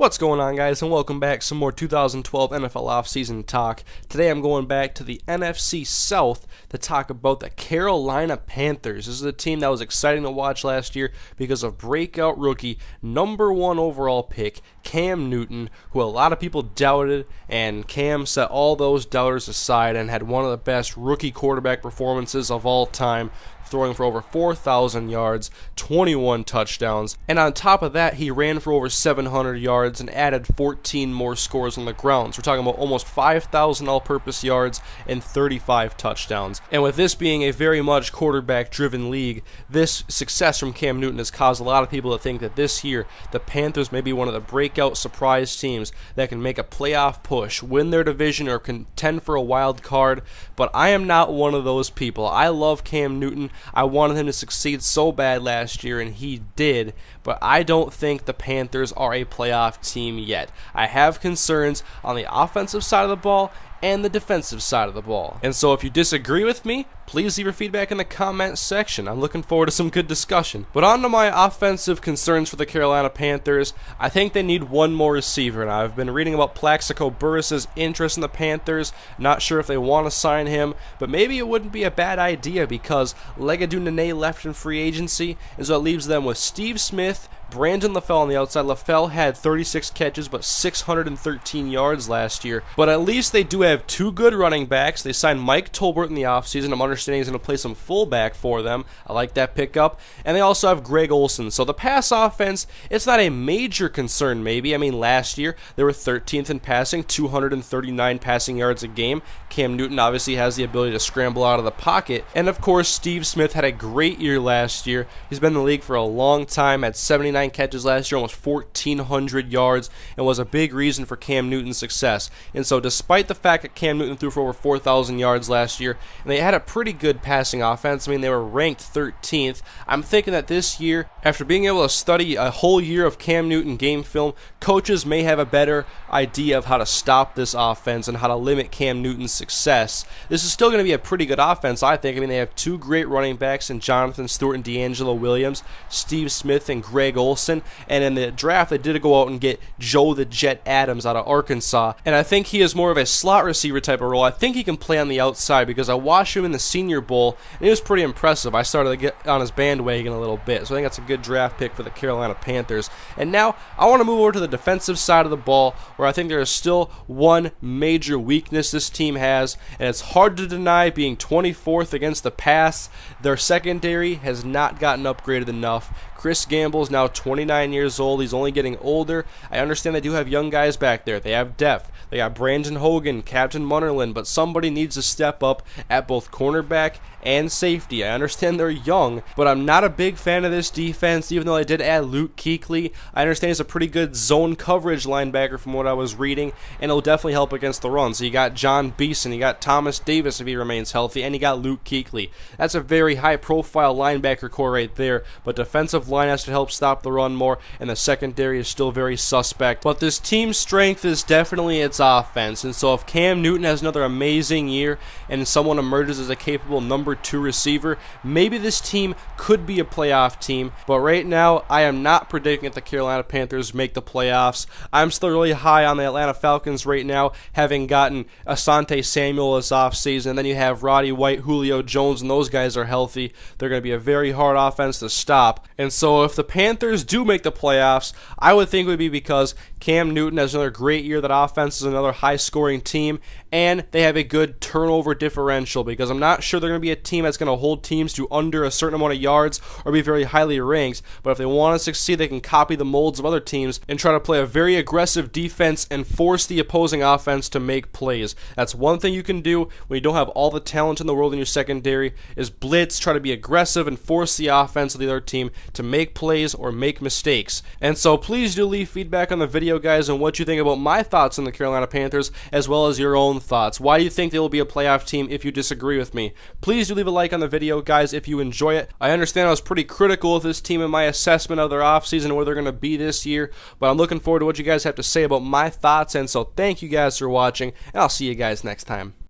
What's going on, guys, and welcome back. Some more 2012 NFL offseason talk. Today I'm going back to the NFC South to talk about the Carolina Panthers. This is a team that was exciting to watch last year because of breakout rookie, #1 overall pick, Cam Newton, who a lot of people doubted, and Cam set all those doubters aside and had one of the best rookie quarterback performances of all time, throwing for over 4,000 yards, 21 touchdowns, and on top of that, he ran for over 700 yards and added 14 more scores on the ground. So we're talking about almost 5,000 all-purpose yards and 35 touchdowns. And with this being a very much quarterback-driven league, this success from Cam Newton has caused a lot of people to think that this year, the Panthers may be one of the breakout surprise teams that can make a playoff push, win their division, or contend for a wild card. But I am not one of those people. I love Cam Newton. I wanted him to succeed so bad last year, and he did, but I don't think the Panthers are a playoff team yet. I have concerns on the offensive side of the ball and the defensive side of the ball. And so if you disagree with me, please leave your feedback in the comment section. I'm looking forward to some good discussion. But on to my offensive concerns for the Carolina Panthers. I think they need one more receiver, and I've been reading about Plaxico Burress's interest in the Panthers. Not sure if they want to sign him, but maybe it wouldn't be a bad idea because Legadou Nene left in free agency, and so it leaves them with Steve Smith, Brandon LaFell on the outside. LaFell had 36 catches but 613 yards last year. But at least they do have two good running backs. They signed Mike Tolbert in the offseason. I'm understanding he's going to play some fullback for them. I like that pickup. And they also have Greg Olsen. So the pass offense, it's not a major concern maybe. I mean, last year they were 13th in passing, 239 passing yards a game. Cam Newton obviously has the ability to scramble out of the pocket. And of course, Steve Smith had a great year last year. He's been in the league for a long time, had 79 catches last year, almost 1,400 yards, and was a big reason for Cam Newton's success. And so despite the fact that Cam Newton threw for over 4,000 yards last year, and they had a pretty good passing offense, I mean, they were ranked 13th, I'm thinking that this year, after being able to study a whole year of Cam Newton game film, coaches may have a better idea of how to stop this offense and how to limit Cam Newton's success. This is still going to be a pretty good offense, I think. I mean, they have two great running backs in Jonathan Stewart and D'Angelo Williams, Steve Smith and Greg Olsen, and in the draft they did go out and get Joe the Jet Adams out of Arkansas, and I think he is more of a slot receiver type of role. I think he can play on the outside because I watched him in the Senior Bowl and he was pretty impressive. I started to get on his bandwagon a little bit, so I think that's a good draft pick for the Carolina Panthers. And now I want to move over to the defensive side of the ball, where I think there is still one major weakness this team has, and it's hard to deny, being 24th against the pass. Their secondary has not gotten upgraded enough. Chris Gamble is now 29 years old. He's only getting older. I understand they do have young guys back there. They have depth. They got Brandon Hogan, Captain Munnerlyn, but somebody needs to step up at both cornerback and safety. I understand they're young, but I'm not a big fan of this defense, even though I did add Luke Kuechly. I understand he's a pretty good zone coverage linebacker from what I was reading, and it'll definitely help against the run. So you got John Beeson, you got Thomas Davis if he remains healthy, and you got Luke Kuechly. That's a very high-profile linebacker core right there, but defensive line has to help stop the run more, and the secondary is still very suspect. But this team's strength is definitely its offense, and so if Cam Newton has another amazing year and someone emerges as a capable #2 receiver, maybe this team could be a playoff team. But right now, I am not predicting that the Carolina Panthers make the playoffs. I'm still really high on the Atlanta Falcons right now, having gotten Asante Samuel this offseason, and then you have Roddy White, Julio Jones, and those guys are healthy. They're going to be a very hard offense to stop. And so if the Panthers do make the playoffs, I would think it would be because Cam Newton has another great year, that offense is another high-scoring team, and they have a good turnover differential, because I'm not sure they're going to be a team that's going to hold teams to under a certain amount of yards or be very highly ranked, but if they want to succeed, they can copy the molds of other teams and try to play a very aggressive defense and force the opposing offense to make plays. That's one thing you can do when you don't have all the talent in the world in your secondary, is blitz, try to be aggressive, and force the offense of the other team to make plays or make mistakes. And so please do leave feedback on the video, guys, on what you think about my thoughts on the Carolina Panthers, as well as your own thoughts. Why do you think they will be a playoff team if you disagree with me? Please do leave a like on the video, guys, if you enjoy it. I understand I was pretty critical of this team in my assessment of their offseason and where they're going to be this year, but I'm looking forward to what you guys have to say about my thoughts, and so thank you guys for watching, and I'll see you guys next time.